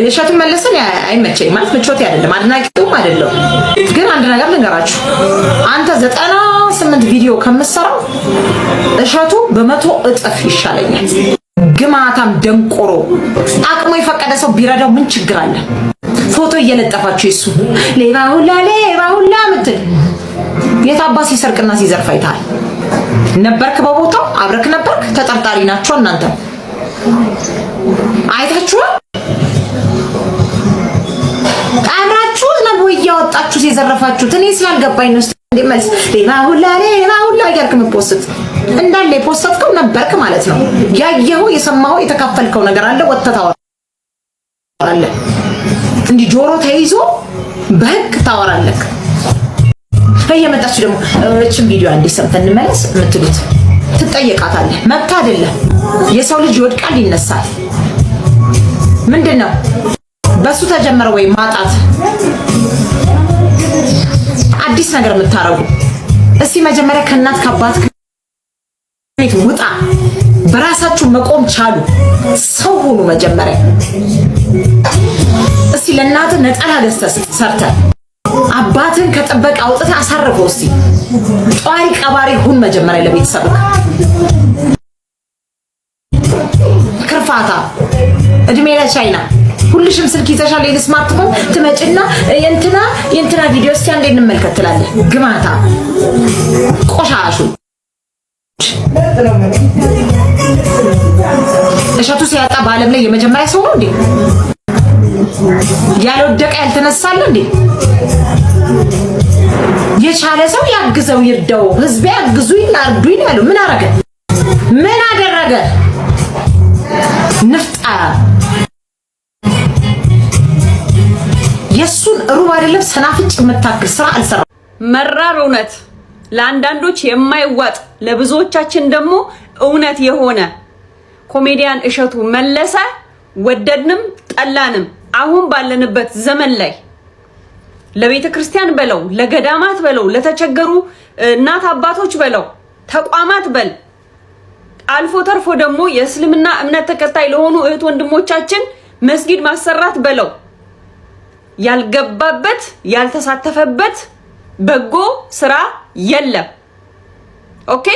እሸቱ መለሰን አይመቸኝ ማለት ምቾት አይደለም፣ አድናቂውም አይደለም። ግን አንድ ነገር ልንገራችሁ፣ አንተ 98 ቪዲዮ ከምትሰራው እሸቱ በመቶ እጥፍ ይሻለኛል። ግማታም ደንቆሮ አቅሙ የፈቀደ ሰው ቢረዳው ምን ችግር አለ? ፎቶ እየለጠፋችሁ እሱ ሌባ ሁላ ምትል የታባ ሲሰርቅና ሲዘርፍ አይተሃል? ነበርክ በቦታው አብረክ ነበርክ። ተጠርጣሪ ናቸው እናንተ አይታችኋል። አብራችሁ ነው እያወጣችሁ ሲዘረፋችሁት። እኔ ስላልገባኝ ነው እንደመልስ ሌባ ሁላ እያልክ የምትፖስት እንዳለ የፖስተትከው ነበርክ ማለት ነው። ያየኸው የሰማኸው የተካፈልከው ነገር አለ። ወጥተህ ታወራለህ እንጂ ጆሮ ተይዞ በህግ ታወራለህ። እየመጣችሁ ደግሞ እቺን ቪዲዮ አንዴ ሰምተን እንመለስ የምትሉት ትጠየቃታለህ። መብት አይደለም። የሰው ልጅ ይወድቃል ይነሳል። ምንድነው በሱ ተጀመረ ወይ ማጣት አዲስ ነገር የምታረጉ? እስቲ መጀመሪያ ከእናት ከአባት ቤት ውጣ፣ በራሳችሁ መቆም ቻሉ፣ ሰው ሁኑ። መጀመሪያ እስቲ ለእናት ነጠላ ገዝተህ ሰርተህ አባትን ከጥበቃ አውጥተህ አሳርፈው። እስቲ ጧሪ ቀባሪ ሁን መጀመሪያ ለቤተሰብህ። ክርፋታ እድሜ ለቻይና ሁልሽም ስልክ ይዘሻል፣ ስማርትፎን ትመጭና የእንትና ቪዲዮ እስቲ አንዴ እንመልከት ትላለህ። ግማታ ቆሻሹ እሸቱ ሲያጣ በዓለም ላይ የመጀመሪያ ሰው ነው እንዴ? ያልወደቀ ያልተነሳለ እንዴ? የቻለ ሰው ያግዘው ይርዳው። ህዝብ ያግዙኝ አርዱኝ ያለው ምን አረገ? ምን አደረገ? ንፍጣ የሱን ሩብ አይደለም ሰናፍጭ የምታክል ስራ አልሰራም። መራር እውነት ለአንዳንዶች የማይዋጥ ለብዙዎቻችን ደግሞ እውነት የሆነ ኮሜዲያን እሸቱ መለሰ ወደድንም ጠላንም አሁን ባለንበት ዘመን ላይ ለቤተ ክርስቲያን በለው ለገዳማት በለው ለተቸገሩ እናት አባቶች በለው ተቋማት በል አልፎ ተርፎ ደግሞ የእስልምና እምነት ተከታይ ለሆኑ እህት ወንድሞቻችን መስጊድ ማሰራት በለው ያልገባበት ያልተሳተፈበት በጎ ስራ የለም። ኦኬ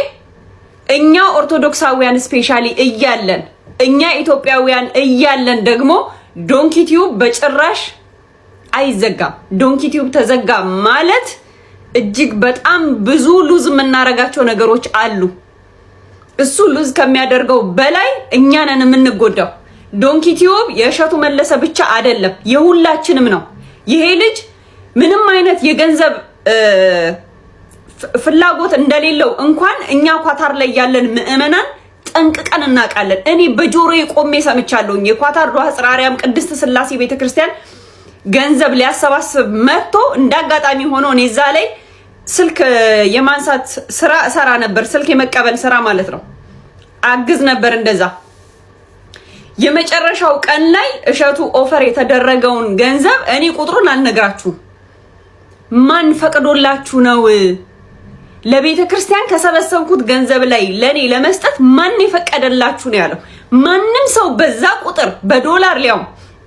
እኛ ኦርቶዶክሳውያን ስፔሻሊ እያለን እኛ ኢትዮጵያውያን እያለን ደግሞ ዶንኪ ቲዩብ በጭራሽ አይዘጋም። ዶንኪ ቲዩብ ተዘጋ ማለት እጅግ በጣም ብዙ ሉዝ የምናረጋቸው ነገሮች አሉ። እሱ ሉዝ ከሚያደርገው በላይ እኛ ነን የምንጎዳው። ዶንኪ ቲዩብ የእሸቱ መለሰ ብቻ አይደለም የሁላችንም ነው። ይሄ ልጅ ምንም አይነት የገንዘብ ፍላጎት እንደሌለው እንኳን እኛ ኳታር ላይ ያለን ምዕመናን ጠንቅቀን እናውቃለን። እኔ በጆሮዬ ቆሜ ሰምቻለሁኝ። የኳታር ዱዓ ጽራሪያም ቅድስት ስላሴ ቤተክርስቲያን ገንዘብ ሊያሰባስብ መጥቶ እንዳጋጣሚ ሆኖ እኔ እዛ ላይ ስልክ የማንሳት ስራ እሰራ ነበር። ስልክ የመቀበል ስራ ማለት ነው። አግዝ ነበር እንደዛ። የመጨረሻው ቀን ላይ እሸቱ ኦፈር የተደረገውን ገንዘብ እኔ ቁጥሩን አልነግራችሁም። ማን ፈቅዶላችሁ ነው ለቤተ ክርስቲያን ከሰበሰብኩት ገንዘብ ላይ ለኔ ለመስጠት ማን የፈቀደላችሁ ነው ያለው? ማንም ሰው በዛ ቁጥር በዶላር ሊያው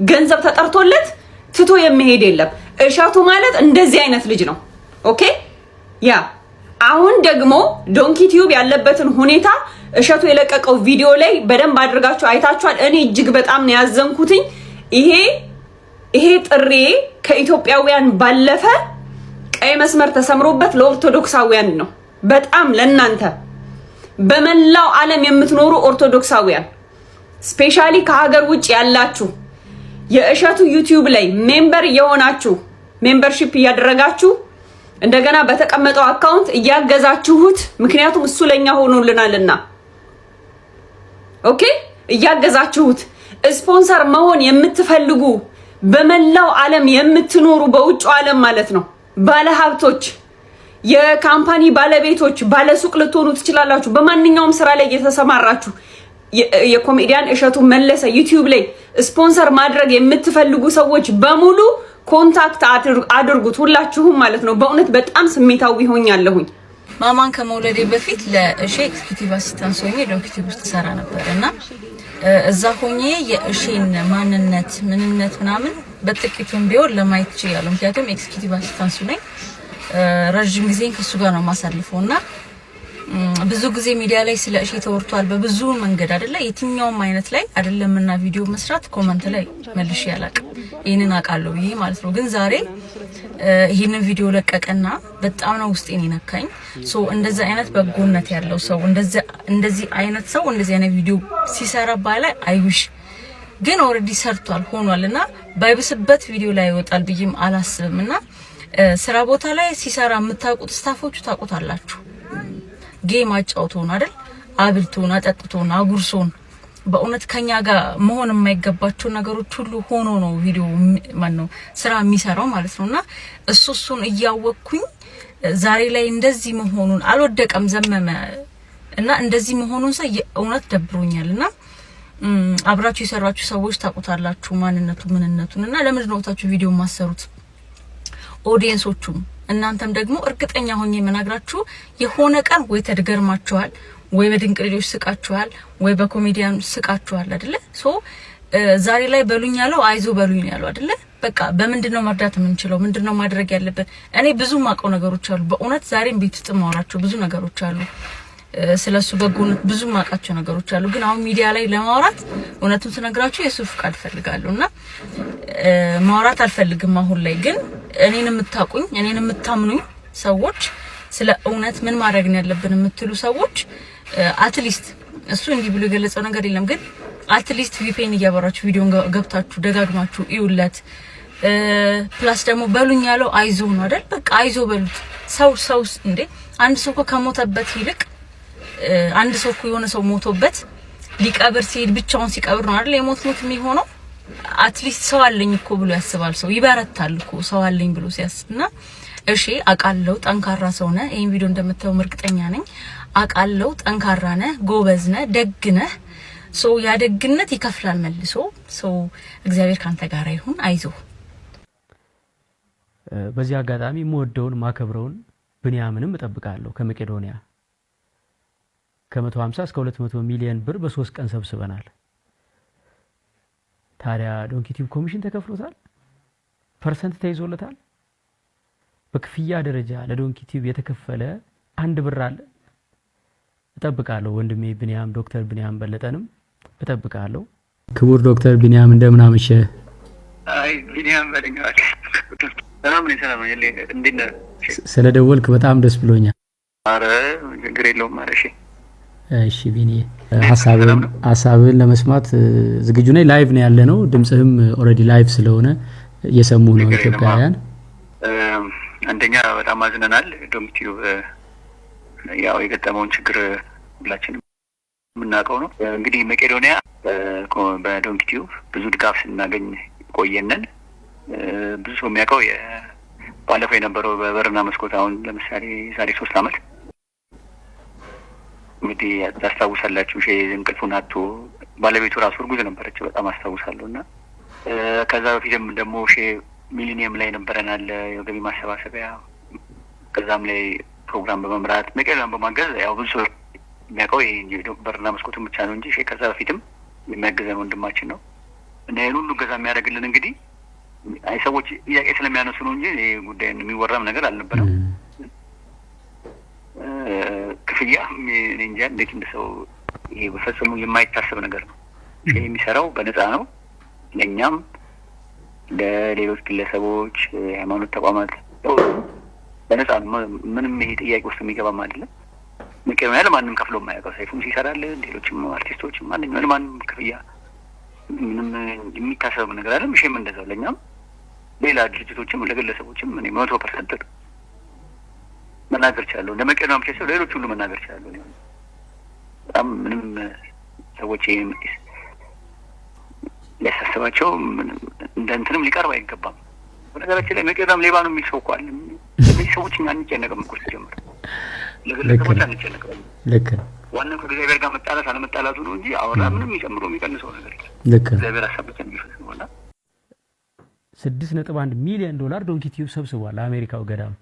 ገንዘብ ተጠርቶለት ትቶ የሚሄድ የለም። እሸቱ ማለት እንደዚህ አይነት ልጅ ነው። ኦኬ ያ አሁን ደግሞ ዶንኪ ቲዩብ ያለበትን ሁኔታ እሸቱ የለቀቀው ቪዲዮ ላይ በደንብ አድርጋችሁ አይታችኋል። እኔ እጅግ በጣም ነው ያዘንኩትኝ። ይሄ ጥሪ ከኢትዮጵያውያን ባለፈ ቀይ መስመር ተሰምሮበት ለኦርቶዶክሳውያን ነው። በጣም ለናንተ በመላው ዓለም የምትኖሩ ኦርቶዶክሳውያን ስፔሻሊ ከሀገር ውጭ ያላችሁ የእሸቱ ዩቲዩብ ላይ ሜምበር የሆናችሁ ሜምበርሺፕ እያደረጋችሁ እንደገና በተቀመጠው አካውንት እያገዛችሁት፣ ምክንያቱም እሱ ለኛ ሆኖልናልና ኦኬ እያገዛችሁት ስፖንሰር መሆን የምትፈልጉ በመላው ዓለም የምትኖሩ በውጭ ዓለም ማለት ነው ባለሀብቶች፣ የካምፓኒ ባለቤቶች፣ ባለሱቅ ልትሆኑ ትችላላችሁ። በማንኛውም ስራ ላይ እየተሰማራችሁ የኮሜዲያን እሸቱ መለሰ ዩቲዩብ ላይ ስፖንሰር ማድረግ የምትፈልጉ ሰዎች በሙሉ ኮንታክት አድርጉት፣ ሁላችሁም ማለት ነው። በእውነት በጣም ስሜታዊ ሆኛለሁኝ። ማማን ከመውለዴ በፊት ለእሺ ኤክስኪዩቲቭ አሲስታንት ሆኜ ዶክቲቭ ውስጥ ሰራ ነበርና እዛ ሆኜ የእሺን ማንነት ምንነት ምናምን በጥቂቱም ቢሆን ለማየት ይችላል። ምክንያቱም ኤክስኪዩቲቭ አሲስታንት ነኝ ረጅም ጊዜ ከሱ ጋር ነው ማሳልፈውና ብዙ ጊዜ ሚዲያ ላይ ስለ እሺ ተወርቷል በብዙ መንገድ አይደለ የትኛውም አይነት ላይ አይደለምና ቪዲዮ መስራት ኮሜንት ላይ መልሽ ያላቅ ይሄንን አቃለው ይሄ ማለት ነው። ግን ዛሬ ይሄንን ቪዲዮ ለቀቀና በጣም ነው ውስጤን ይነካኝ። ሶ እንደዛ አይነት በጎነት ያለው ሰው እንደዚህ አይነት ሰው እንደዚህ አይነት ቪዲዮ ሲሰራ ባለ አይዊሽ ግን ኦሬዲ ሰርቷል ሆኗልና ባይብስበት ቪዲዮ ላይ ይወጣል ብዬም አላስብምና ስራ ቦታ ላይ ሲሰራ የምታውቁት ስታፎቹ ታውቁታላችሁ። ጌም አጫውቶን አይደል አብልቶን አጠጥቶን አጉርሶን በእውነት ከኛ ጋር መሆን የማይገባቸው ነገሮች ሁሉ ሆኖ ነው ቪዲዮ ማነው ስራ የሚሰራው ማለት ነውና እሱን እያወቅኩኝ ዛሬ ላይ እንደዚህ መሆኑን አልወደቀም ዘመመ እና እንደዚህ መሆኑን ሳይ እውነት ደብሮኛልና አብራችሁ የሰራችሁ ሰዎች ታውቁታላችሁ ምንነቱንና ለምን ነው ታችሁ ቪዲዮ ማሰሩት ኦዲየንሶቹም እናንተም ደግሞ እርግጠኛ ሆኜ መናግራችሁ የሆነ ቀን ወይ ተደገርማችኋል ወይ በድንቅ ልጆች ስቃችኋል ወይ በኮሜዲያን ስቃችኋል አይደለ ሶ ዛሬ ላይ በሉኝ ያለው አይዞ በሉኝ ያለው አይደለ በቃ በምንድነው መርዳት የምንችለው ምንድነው ማድረግ ያለበት እኔ ብዙ ማቀው ነገሮች አሉ በእውነት ዛሬም ቤት ውስጥ ማውራቸው ብዙ ነገሮች አሉ ስለሱ በጎነት ብዙ ማቃቸው ነገሮች አሉ ግን አሁን ሚዲያ ላይ ለማውራት እውነቱን ተነግራችሁ የሱ ፍቃድ ፈልጋለሁና ማውራት አልፈልግም አሁን ላይ ግን እኔን የምታቁኝ እኔን የምታምኑኝ ሰዎች ስለ እውነት ምን ማድረግ ነው ያለብን የምትሉ ሰዎች አትሊስት እሱ እንዲህ ብሎ የገለጸው ነገር የለም ግን አትሊስት ቪፒኤን እያበራችሁ ቪዲዮን ገብታችሁ ደጋግማችሁ ይውለት ፕላስ ደግሞ በሉኝ ያለው አይዞ ነው አይደል በቃ አይዞ በሉት ሰው እንዴ አንድ ሰው ከሞተበት ይልቅ አንድ ሰው የሆነ ሰው ሞቶበት ሊቀብር ሲሄድ ብቻውን ሲቀብር ነው አይደል የሞት የሚሆነው አትሊስት ሰው አለኝ እኮ ብሎ ያስባል ሰው ይበረታል እኮ ሰው አለኝ ብሎ ሲያስብና እሺ አቃለው ጠንካራ ሰው ነህ ይሄን ቪዲዮ እንደምታየው እርግጠኛ ነኝ አቃለው ጠንካራ ነህ ጎበዝ ነህ ደግ ነህ ሶ ያደግነት ይከፍላል መልሶ ሶ እግዚአብሔር ካንተ ጋር ይሁን አይዞ በዚህ አጋጣሚ ሞደውን ማከብረውን ብንያምንም እጠብቃለሁ ከመቄዶንያ ከ150 እስከ 200 ሚሊዮን ብር በ3 ቀን ሰብስበናል ታዲያ ዶንኪቲቭ ኮሚሽን ተከፍሎታል ፐርሰንት ተይዞለታል በክፍያ ደረጃ ለዶንኪቲቭ የተከፈለ አንድ ብር አለ እጠብቃለሁ ወንድሜ ብንያም ዶክተር ብንያም በለጠንም እጠብቃለሁ ክቡር ዶክተር ብንያም እንደምን አመሸ አይ ብንያም በለኛል ሰላም ነው እንዴት ነህ ስለደወልክ በጣም ደስ ብሎኛል አረ ችግር የለውም ማለሽ እሺ ቢኒ ሐሳብን ለመስማት ዝግጁ ነኝ ላይቭ ነው ያለነው ድምጽህም ኦሬዲ ላይቭ ስለሆነ እየሰሙ ነው ኢትዮጵያውያን አንደኛ በጣም አዝነናል ዶንኪቲቭ ያው የገጠመውን ችግር ሁላችንም የምናውቀው ነው እንግዲህ መቄዶንያ በዶንኪቲቭ ብዙ ድጋፍ ስናገኝ ቆየነን ብዙ ሰው የሚያውቀው ባለፈው የነበረው በበርና መስኮት አሁን ለምሳሌ ዛሬ 3 አመት እንግዲህ ታስታውሳላችሁ እንቅልፉን አጥቶ ባለቤቱ ራሱ እርጉዝ ነበረች በጣም አስታውሳለሁና ከዛ በፊትም ደግሞ ሚሊኒየም ላይ ነበረናል የገቢ ማሰባሰቢያ ከዛም ላይ ፕሮግራም በመምራት መቄዶንያን በማገዝ ያው ብዙ ሰው የሚያውቀው ይሄ በርና መስኮቱን ብቻ ነው እንጂ ከዛ በፊትም የሚያገዘን ወንድማችን ነው እና ይሄን ሁሉ ገዛ የሚያደርግልን እንግዲህ አይ ሰዎች ጥያቄ ስለሚያነሱ ነው እንጂ ይሄ ጉዳይ የሚወራም ነገር አልነበረም ክፍያ እንጃ እንዴት እንደሰው ይሄ በፈጽሞ የማይታሰብ ነገር ነው የሚሰራው በነፃ ነው ለኛም ለሌሎች ግለሰቦች ሃይማኖት ተቋማት በነፃ ነው ምንም ይሄ ጥያቄ ውስጥ የሚገባም አይደለም መቄዶንያ ለማንም ከፍሎ የማያውቀው ሰይፉም ሲሰራል ሌሎችም አርቲስቶችም ማንም ክፍያ ምንም የሚታሰብ ነገር አይደለም እሺም እንደዛው ለኛም ሌላ ድርጅቶችም ለግለሰቦችም እኔ 100% መናገር ይችላል ለመቄዶንያ ብቻ ሳይሆን ሌሎች ሁሉ መናገር ይችላል በጣም ምንም ሰዎች ለሳሰባቸው እንደንተንም ሊቀርብ አይገባም በነገራችን ላይ መቄዶንያ ሌባ ነው የሚሰውቋል ለዚህ ሰዎች እኛ አንጨነቅም እኮ ሲጀምር ለግለሰቦች አንጨነቅም ልክ ዋናው ከእግዚአብሔር ጋር መጣላት አለመጣላቱ ነው እንጂ አወራ ምንም የሚጨምረው የሚቀንሰው ነገር ልክ እግዚአብሔር አሳብተን ይፈስነውና 6.1 ሚሊዮን ዶላር ዶንኪቲቭ ሰብስቧል አሜሪካው ገዳም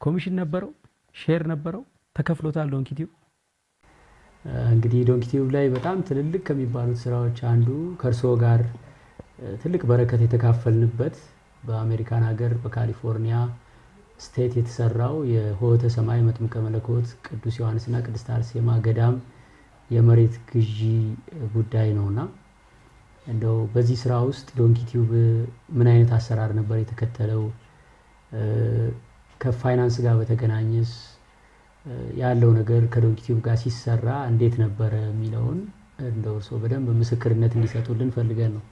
ኮሚሽን ነበረው ሼር ነበረው ተከፍሎታል ዶንኪ ቲዩብ። እንግዲህ ዶንኪ ቲዩብ ላይ በጣም ትልልቅ ከሚባሉት ስራዎች አንዱ ከርሶ ጋር ትልቅ በረከት የተካፈልንበት በአሜሪካን ሀገር በካሊፎርኒያ ስቴት የተሰራው የሆተ ሰማይ መጥምቀ መለኮት ቅዱስ ዮሐንስና ቅድስት አርሴማ ገዳም የመሬት ግዢ ጉዳይ ነውና እንደው በዚህ ስራ ውስጥ ዶንኪ ቲዩብ ምን አይነት አሰራር ነበር የተከተለው? ከፋይናንስ ጋር በተገናኘስ ያለው ነገር ከዶንኪ ቲዩብ ጋር ሲሰራ እንዴት ነበር የሚለውን እንደው እርሶ በደንብ ምስክርነት እንዲሰጡልን ፈልገን ነው።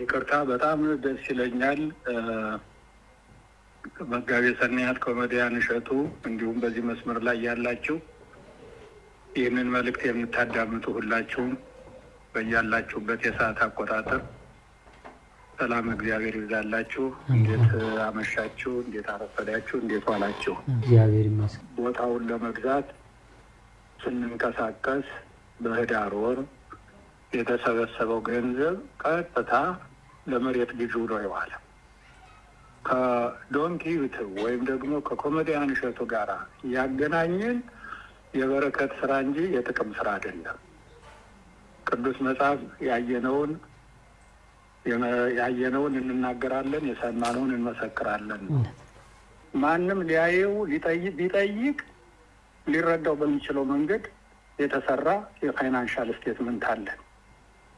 ይቅርታ፣ በጣም ደስ ይለኛል። መጋቤ ሰናያት ኮሜዲያን እሸቱ እንዲሁም በዚህ መስመር ላይ ያላችሁ ይህንን መልእክት የምታዳምጡ ሁላችሁም በያላችሁበት የሰዓት አቆጣጠር ሰላም እግዚአብሔር ይብዛላችሁ። እንዴት አመሻችሁ? እንዴት አረፈዳችሁ? እንዴት ዋላችሁ? እግዚአብሔር ይመስገን። ቦታውን ለመግዛት ስንንቀሳቀስ በህዳር ወር የተሰበሰበው ገንዘብ ቀጥታ ለመሬት ግዢ ነው የዋለ። ከዶንኪ ዩቲዩብ ወይም ደግሞ ከኮሜዲያን እሸቱ ጋር ያገናኘን የበረከት ስራ እንጂ የጥቅም ስራ አይደለም። ቅዱስ መጽሐፍ ያየነውን እንናገራለን፣ የሰማነውን እንመሰክራለን። ማንም ሊያየው ቢጠይቅ ሊረዳው በሚችለው መንገድ የተሰራ የፋይናንሻል ስቴትመንት አለን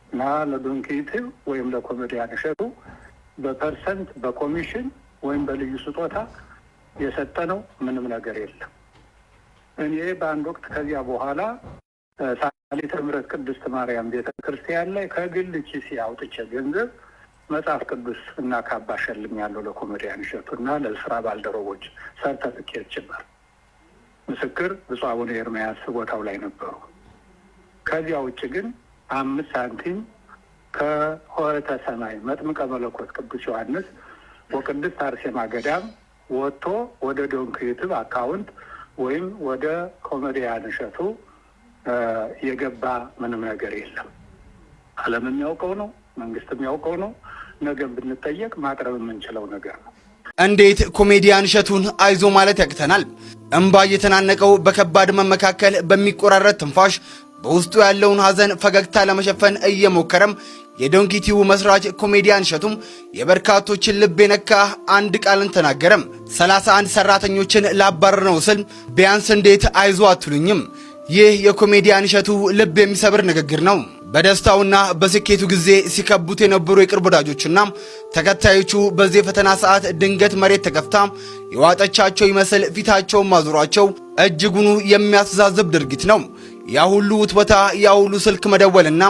እና ለዶንኪ ዩቲዩብ ወይም ለኮሜዲያን እሸቱ በፐርሰንት በኮሚሽን ወይም በልዩ ስጦታ የሰጠነው ምንም ነገር የለም። እኔ በአንድ ወቅት ከዚያ በኋላ ሳሊተ ምሕረት ቅድስት ማርያም ቤተክርስቲያን ላይ ከግል ኪሴ አውጥቼ ገንዘብ መጽሐፍ ቅዱስ እና ካባ ሸልሜያለሁ ለኮሜዲያን እሸቱ እና ለስራ ባልደረቦች ሰርተፍኬት ጭምር። ምስክር ብፁዕ አቡነ ኤርምያስ ቦታው ላይ ነበሩ። ከዚያ ውጭ ግን 5 ሳንቲም ከሆተ ሰማይ መጥምቀ መለኮት ቅዱስ ዮሐንስ ወቅድስት አርሴማ ገዳም ወጥቶ ወደ ዶንኪ ዩቲዩብ አካውንት ወይም ወደ ኮሜዲያን እሸቱ የገባ ምንም ነገር የለም። ዓለም የሚያውቀው ነው፣ መንግስት የሚያውቀው ነው። ነገም ብንጠየቅ ማቅረብ የምንችለው ነገር ነው። እንዴት ኮሜዲያን እሸቱን አይዞ ማለት ያቅተናል? እንባ እየተናነቀው በከባድ መመካከል በሚቆራረጥ ትንፋሽ በውስጡ ያለውን ሐዘን ፈገግታ ለመሸፈን እየሞከረም የዶንኪ ቲዩብ መስራች ኮሜዲያን እሸቱም የበርካቶችን ልብ የነካ አንድ ቃልን ተናገረም። 31 ሰራተኞችን ላባረር ነው ስል ቢያንስ እንዴት አይዞ አትሉኝም? ይህ የኮሜዲያን እሸቱ ልብ የሚሰብር ንግግር ነው። በደስታውና በስኬቱ ጊዜ ሲከቡት የነበሩ የቅርብ ወዳጆችና ተከታዮቹ በዚህ የፈተና ሰዓት ድንገት መሬት ተከፍታ የዋጠቻቸው ይመስል ፊታቸውን ማዞሯቸው እጅጉኑ የሚያስተዛዝብ ድርጊት ነው። ያ ሁሉ ውትወታ፣ ያ ሁሉ ስልክ መደወልና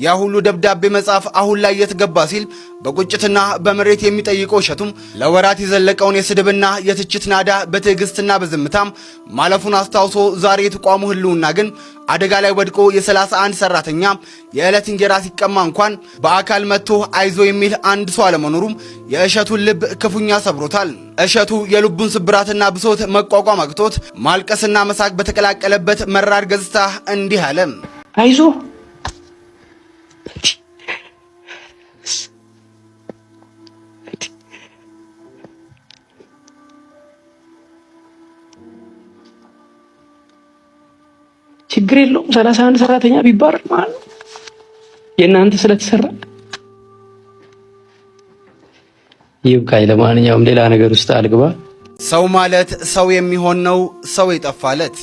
ያ ሁሉ ደብዳቤ መጻፍ አሁን ላይ የተገባ ሲል በቁጭትና በመሬት የሚጠይቀው እሸቱም ለወራት የዘለቀውን የስድብና የትችት ናዳ በትዕግስትና በዝምታም ማለፉን አስታውሶ ዛሬ የተቋሙ ህልውና ግን አደጋ ላይ ወድቆ የ31 ሰራተኛ የዕለት እንጀራ ሲቀማ እንኳን በአካል መጥቶ አይዞ የሚል አንድ ሰው አለመኖሩም የእሸቱን ልብ ክፉኛ ሰብሮታል። እሸቱ የልቡን ስብራትና ብሶት መቋቋም አቅቶት ማልቀስና መሳቅ በተቀላቀለበት መራር ገጽታ እንዲህ አለ። አይዞ ችግር የለውም 31 ሰራተኛ ቢባረር ማለት ነው የእናንተ ስለተሰራ ይብቃኝ። ለማንኛውም ሌላ ነገር ውስጥ አልግባ። ሰው ማለት ሰው የሚሆን ነው ሰው የጠፋለት።